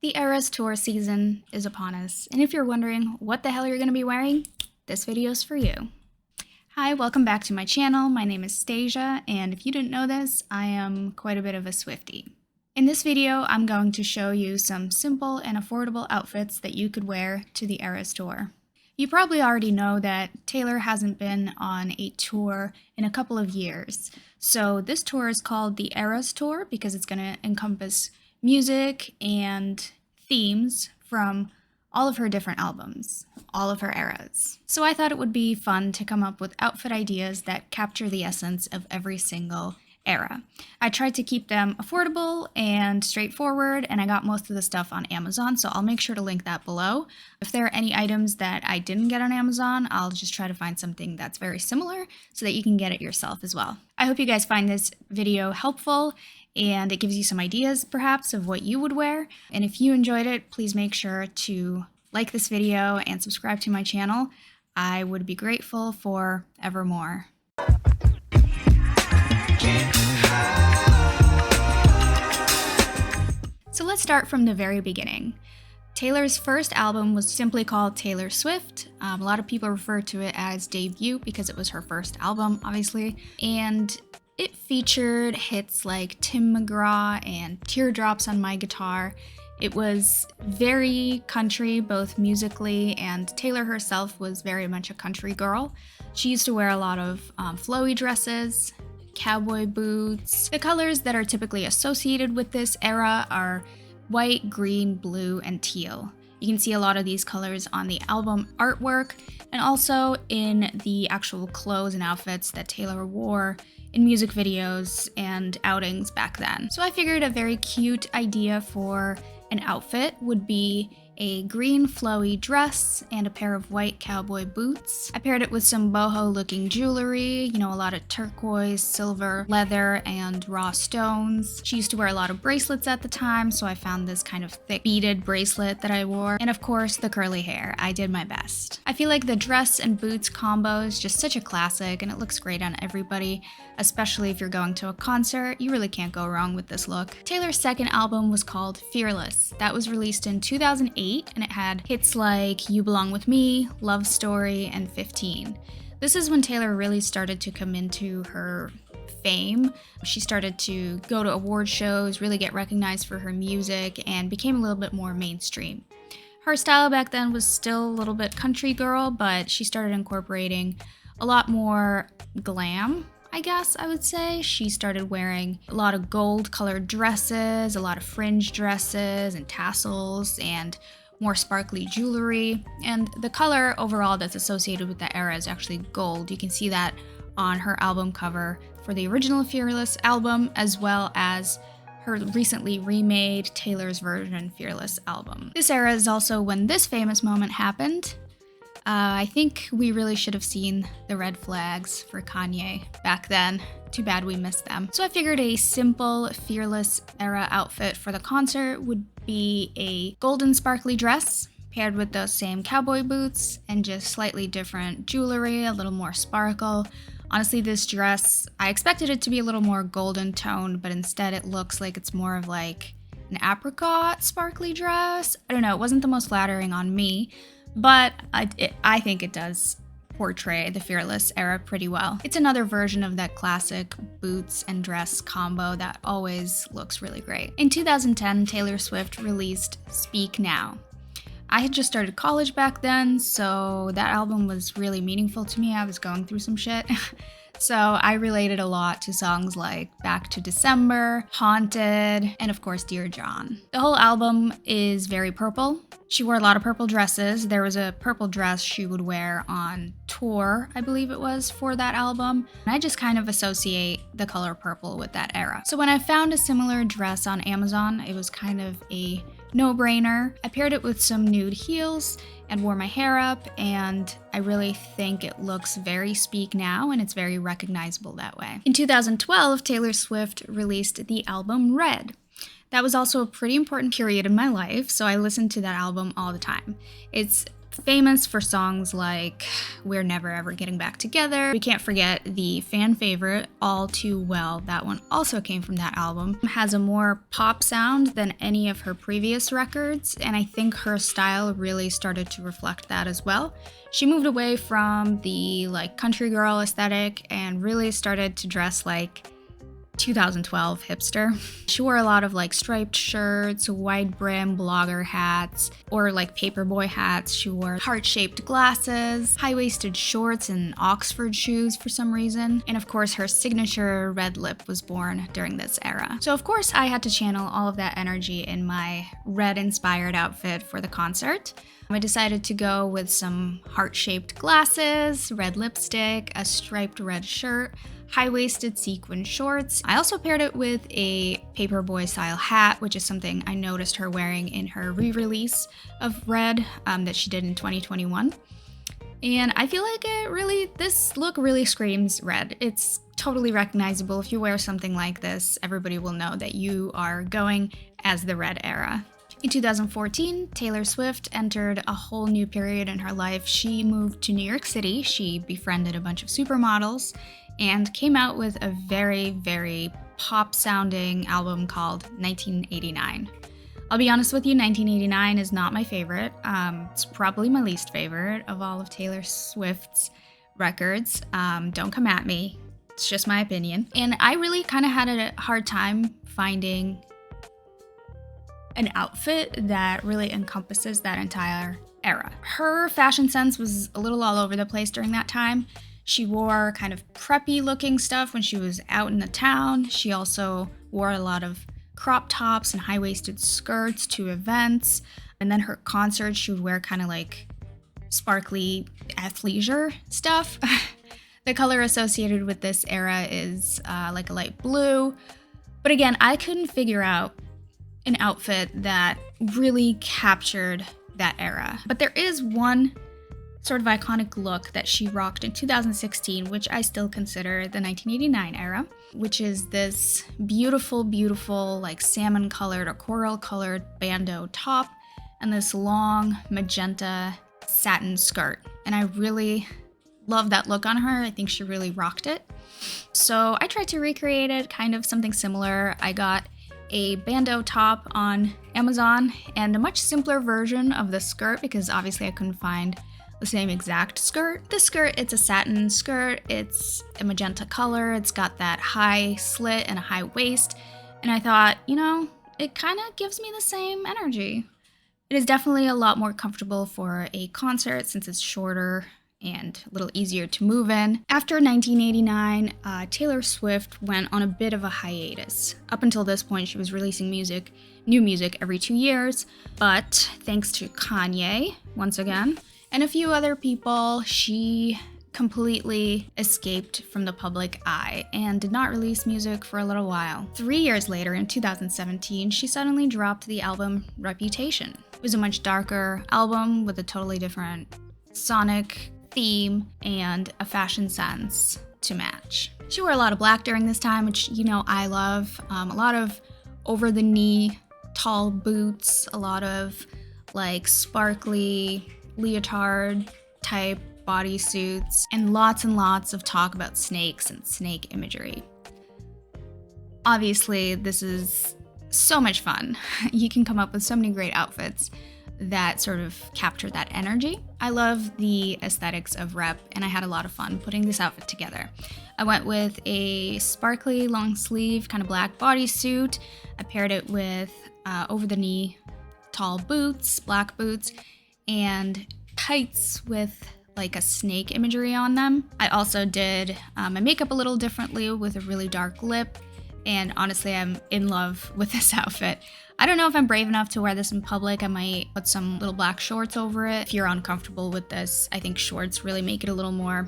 The Eras tour season is upon us, and if you're wondering what the hell you're going to be wearing, this video is for you. Hi, welcome back to my channel. My name is Stasia, and if you didn't know this, I am quite a bit of a Swiftie. In this video, I'm going to show you some simple and affordable outfits that you could wear to the Eras tour. You probably already know that Taylor hasn't been on a tour in a couple of years, so this tour is called the Eras Tour because it's going to encompass music and themes from all of her different albums, all of her eras. So I thought it would be fun to come up with outfit ideas that capture the essence of every single era. I tried to keep them affordable and straightforward, and I got most of the stuff on Amazon, so I'll make sure to link that below. If there are any items that I didn't get on Amazon, I'll just try to find something that's very similar so that you can get it yourself as well. I hope you guys find this video helpful and it gives you some ideas perhaps of what you would wear. And if you enjoyed it, please make sure to like this video and subscribe to my channel. I would be grateful for Evermore. So let's start from the very beginning. Taylor's first album was simply called Taylor Swift. A lot of people refer to it as debut because it was her first album, obviously. And it featured hits like Tim McGraw and Teardrops on My Guitar. It was very country, both musically, and Taylor herself was very much a country girl. She used to wear a lot of flowy dresses, cowboy boots. The colors that are typically associated with this era are white, green, blue, and teal. You can see a lot of these colors on the album artwork and also in the actual clothes and outfits that Taylor wore in music videos and outings back then. So I figured a very cute idea for an outfit would be a green flowy dress and a pair of white cowboy boots. I paired it with some boho looking jewelry, a lot of turquoise, silver, leather, and raw stones. She used to wear a lot of bracelets at the time, so I found this kind of thick beaded bracelet that I wore. And of course, the curly hair. I did my best. I feel like the dress and boots combo is just such a classic and it looks great on everybody, especially if you're going to a concert. You really can't go wrong with this look. Taylor's second album was called Fearless. That was released in 2008. And it had hits like You Belong With Me, Love Story, and 15. This is when Taylor really started to come into her fame. She started to go to award shows, really get recognized for her music, and became a little bit more mainstream. Her style back then was still a little bit country girl, but she started incorporating a lot more glam, I guess I would say. She started wearing a lot of gold colored dresses, a lot of fringe dresses and tassels, and more sparkly jewelry. And the color overall that's associated with that era is actually gold. You can see that on her album cover for the original Fearless album, as well as her recently remade Taylor's version Fearless album. This era is also when this famous moment happened. I think we really should have seen the red flags for Kanye back then. Too bad we missed them. So I figured a simple Fearless era outfit for the concert would be a golden sparkly dress paired with those same cowboy boots and just slightly different jewelry, a little more sparkle. Honestly, this dress, I expected it to be a little more golden toned, but instead it looks like it's more of like an apricot sparkly dress. I don't know, it wasn't the most flattering on me, but I think it does portray the Fearless era pretty well. It's another version of that classic boots and dress combo that always looks really great. In 2010, Taylor Swift released Speak Now. I had just started college back then, so that album was really meaningful to me. I was going through some shit. So I related a lot to songs like Back to December, Haunted, and of course Dear John. The whole album is very purple. She wore a lot of purple dresses. There was a purple dress she would wear on tour, I believe it was, for that album. And I just kind of associate the color purple with that era. So when I found a similar dress on Amazon, it was kind of a no-brainer. I paired it with some nude heels and wore my hair up, and I really think it looks very Speak Now, and it's very recognizable that way. In 2012, Taylor Swift released the album Red. That was also a pretty important period in my life, so I listened to that album all the time. It's famous for songs like We're Never Ever Getting Back Together. We can't forget the fan favorite, All Too Well. That one also came from that album. It has a more pop sound than any of her previous records, and I think her style really started to reflect that as well. She moved away from the country girl aesthetic and really started to dress like 2012 hipster. She wore a lot of striped shirts, wide brim blogger hats, or paperboy hats. She wore heart-shaped glasses, high-waisted shorts, and Oxford shoes for some reason. And of course, her signature red lip was born during this era. So of course, I had to channel all of that energy in my red-inspired outfit for the concert. I decided to go with some heart-shaped glasses, red lipstick, a striped red shirt, high-waisted sequin shorts. I also paired it with a paperboy style hat, which is something I noticed her wearing in her re-release of Red that she did in 2021. And I feel like this look really screams Red. It's totally recognizable. If you wear something like this, everybody will know that you are going as the Red era. In 2014, Taylor Swift entered a whole new period in her life. She moved to New York City. She befriended a bunch of supermodels and came out with a very, very pop-sounding album called 1989. I'll be honest with you, 1989 is not my favorite. It's probably my least favorite of all of Taylor Swift's records. Don't come at me. It's just my opinion. And I really kind of had a hard time finding an outfit that really encompasses that entire era. Her fashion sense was a little all over the place during that time. She wore kind of preppy looking stuff when she was out in the town. She also wore a lot of crop tops and high-waisted skirts to events. And then her concerts, she would wear kind of sparkly athleisure stuff. The color associated with this era is a light blue. But again, I couldn't figure out an outfit that really captured that era. But there is one sort of iconic look that she rocked in 2016, which I still consider the 1989 era, which is this beautiful, beautiful, salmon-colored or coral-colored bandeau top and this long magenta satin skirt. And I really love that look on her. I think she really rocked it. So I tried to recreate it, kind of something similar. I got a bandeau top on Amazon and a much simpler version of the skirt because obviously I couldn't find the same exact skirt. This skirt, it's a satin skirt, it's a magenta color, it's got that high slit and a high waist, and I thought, it kind of gives me the same energy. It is definitely a lot more comfortable for a concert since it's shorter and a little easier to move in. After 1989, Taylor Swift went on a bit of a hiatus. Up until this point, she was releasing new music every 2 years, but thanks to Kanye, once again, and a few other people, she completely escaped from the public eye and did not release music for a little while. 3 years later, in 2017, she suddenly dropped the album Reputation. It was a much darker album with a totally different sonic theme and a fashion sense to match. She wore a lot of black during this time, which I love. A lot of over-the-knee tall boots, a lot of sparkly leotard type bodysuits, and lots of talk about snakes and snake imagery. Obviously, this is so much fun. You can come up with so many great outfits that sort of capture that energy. I love the aesthetics of Rep, and I had a lot of fun putting this outfit together. I went with a sparkly long sleeve kind of black bodysuit. I paired it with over-the-knee tall boots, black boots, and tights with a snake imagery on them. I also did my makeup a little differently with a really dark lip, and honestly, I'm in love with this outfit. I don't know if I'm brave enough to wear this in public. I might put some little black shorts over it. If you're uncomfortable with this, I think shorts really make it a little more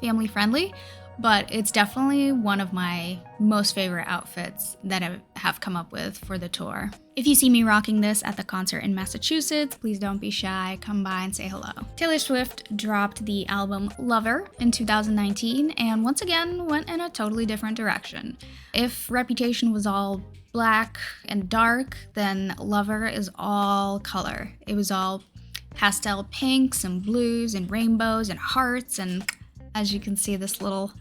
family friendly, but it's definitely one of my most favorite outfits that I have come up with for the tour. If you see me rocking this at the concert in Massachusetts, please don't be shy, come by and say hello. Taylor Swift dropped the album Lover in 2019 and once again went in a totally different direction. If Reputation was all black and dark, then Lover is all color. It was all pastel pinks and blues and rainbows and hearts, and as you can see, this little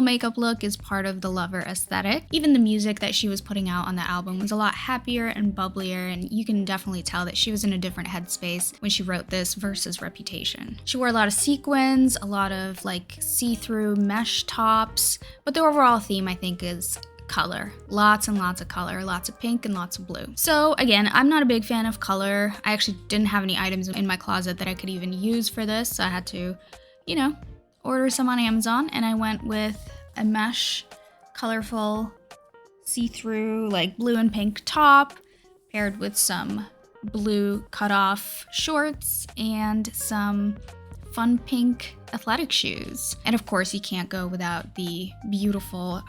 makeup look is part of the Lover aesthetic. Even the music that she was putting out on the album was a lot happier and bubblier, and you can definitely tell that she was in a different headspace when she wrote this versus Reputation. She wore a lot of sequins, a lot of like see-through mesh tops, but the overall theme I think is color. Lots and lots of color, lots of pink and lots of blue. So again, I'm not a big fan of color. I actually didn't have any items in my closet that I could even use for this, so I had to, order some on Amazon, and I went with a mesh, colorful, see-through, like blue and pink top, paired with some blue cutoff shorts and some fun pink athletic shoes. And of course, you can't go without the beautiful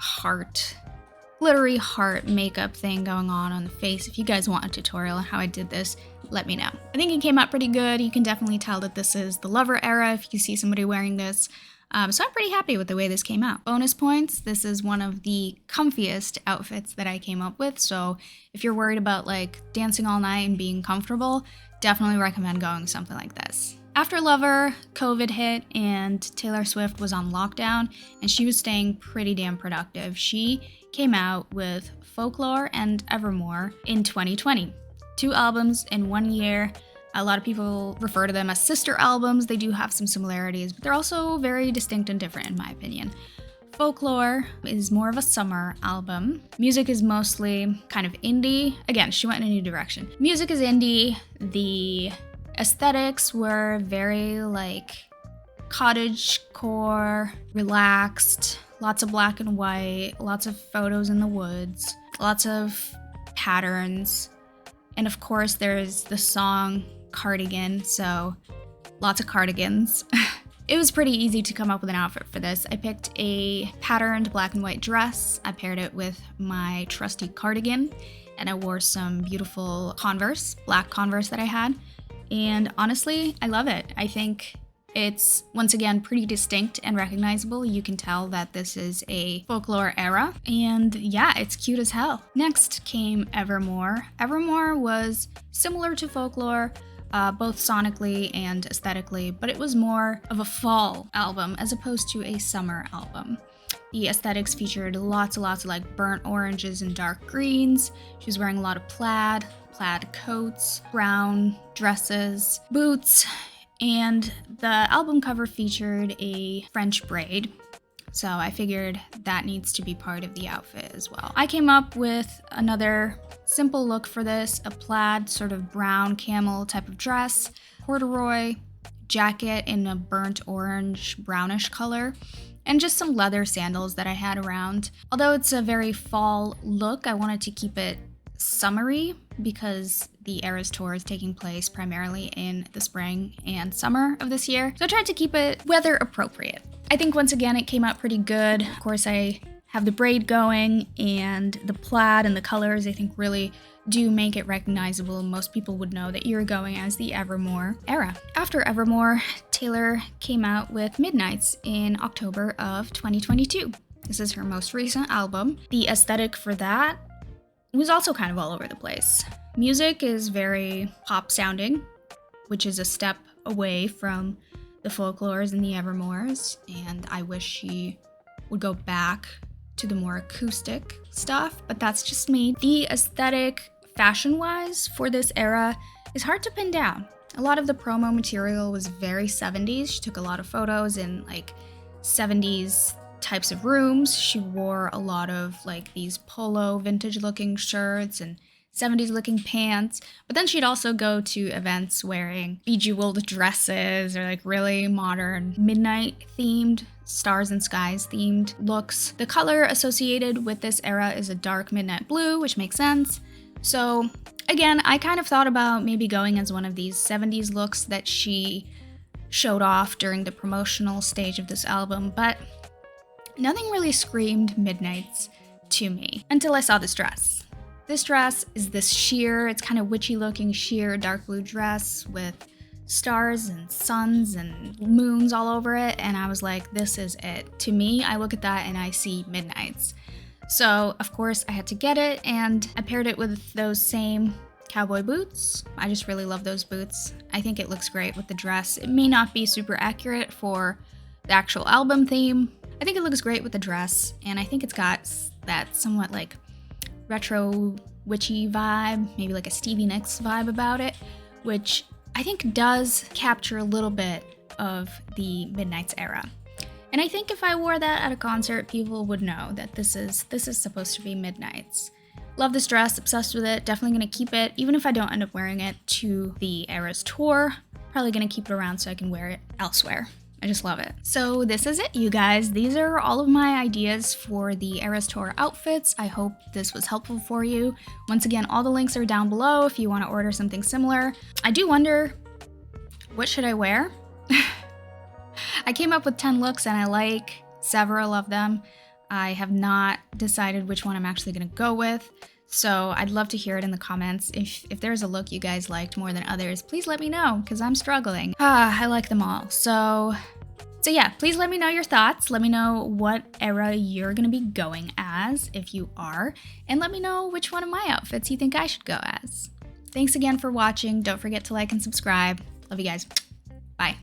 glittery heart makeup thing going on the face. If you guys want a tutorial on how I did this, let me know. I think it came out pretty good. You can definitely tell that this is the Lover era if you see somebody wearing this. So I'm pretty happy with the way this came out. Bonus points, this is one of the comfiest outfits that I came up with. So if you're worried about like dancing all night and being comfortable, definitely recommend going with something like this. After Lover, COVID hit and Taylor Swift was on lockdown, and she was staying pretty damn productive. She came out with Folklore and Evermore in 2020. 2 albums in 1 year. A lot of people refer to them as sister albums. They do have some similarities, but they're also very distinct and different in my opinion. Folklore is more of a summer album. Music is mostly kind of indie. Again, she went in a new direction. Music is indie. The aesthetics were very like cottagecore, relaxed, lots of black and white, lots of photos in the woods, lots of patterns. And of course, there's the song Cardigan, so lots of cardigans. It was pretty easy to come up with an outfit for this. I picked a patterned black and white dress. I paired it with my trusty cardigan, and I wore some beautiful Converse, black Converse that I had. And honestly, I love it. I think it's, once again, pretty distinct and recognizable. You can tell that this is a Folklore era. And yeah, it's cute as hell. Next came Evermore. Evermore was similar to Folklore, both sonically and aesthetically, but it was more of a fall album as opposed to a summer album. The aesthetics featured lots of like burnt oranges and dark greens. She was wearing a lot of plaid coats, brown dresses, boots, and the album cover featured a French braid. So I figured that needs to be part of the outfit as well. I came up with another simple look for this, a plaid sort of brown camel type of dress, corduroy jacket in a burnt orange brownish color, and just some leather sandals that I had around. Although it's a very fall look, I wanted to keep it summery because the Eras tour is taking place primarily in the spring and summer of this year. So I tried to keep it weather appropriate. I think once again it came out pretty good. Of course, I have the braid going, and the plaid and the colors I think really do make it recognizable. Most people would know that you're going as the Evermore era. After Evermore, Taylor came out with Midnights in October of 2022. This is her most recent album. The aesthetic for that was also kind of all over the place. Music is very pop sounding, which is a step away from the Folklores and the Evermores, and I wish she would go back to the more acoustic stuff, but that's just me. The aesthetic, fashion-wise, for this era is hard to pin down. A lot of the promo material was very 70s. She took a lot of photos in like 70s types of rooms. She wore a lot of like these polo vintage-looking shirts and 70s looking pants, but then she'd also go to events wearing bejeweled dresses or like really modern midnight themed, stars and skies themed looks. The color associated with this era is a dark midnight blue, which makes sense. So again, I kind of thought about maybe going as one of these 70s looks that she showed off during the promotional stage of this album, but nothing really screamed Midnights to me until I saw this dress. This dress is this sheer, it's kind of witchy looking sheer dark blue dress with stars and suns and moons all over it, and I was like, this is it. To me, I look at that and I see Midnights. So of course I had to get it, and I paired it with those same cowboy boots. I just really love those boots. I think it looks great with the dress. It may not be super accurate for the actual album theme. I think it looks great with the dress, and I think it's got that somewhat like retro witchy vibe, maybe like a Stevie Nicks vibe about it, which I think does capture a little bit of the Midnight's era. And I think if I wore that at a concert, people would know that this is supposed to be Midnight's. Love this dress, obsessed with it, definitely gonna keep it, even if I don't end up wearing it to the Era's tour, probably gonna keep it around so I can wear it elsewhere. I just love it. So this is it, you guys. These are all of my ideas for the Eras Tour outfits. I hope this was helpful for you. Once again, all the links are down below if you want to order something similar. I do wonder, what should I wear? I came up with 10 looks and I like several of them. I have not decided which one I'm actually gonna go with. So I'd love to hear it in the comments. If there's a look you guys liked more than others, please let me know, because I'm struggling. I like them all. So yeah, please let me know your thoughts. Let me know what era you're gonna be going as, if you are, and let me know which one of my outfits you think I should go as. Thanks again for watching. Don't forget to like and subscribe. Love you guys. Bye.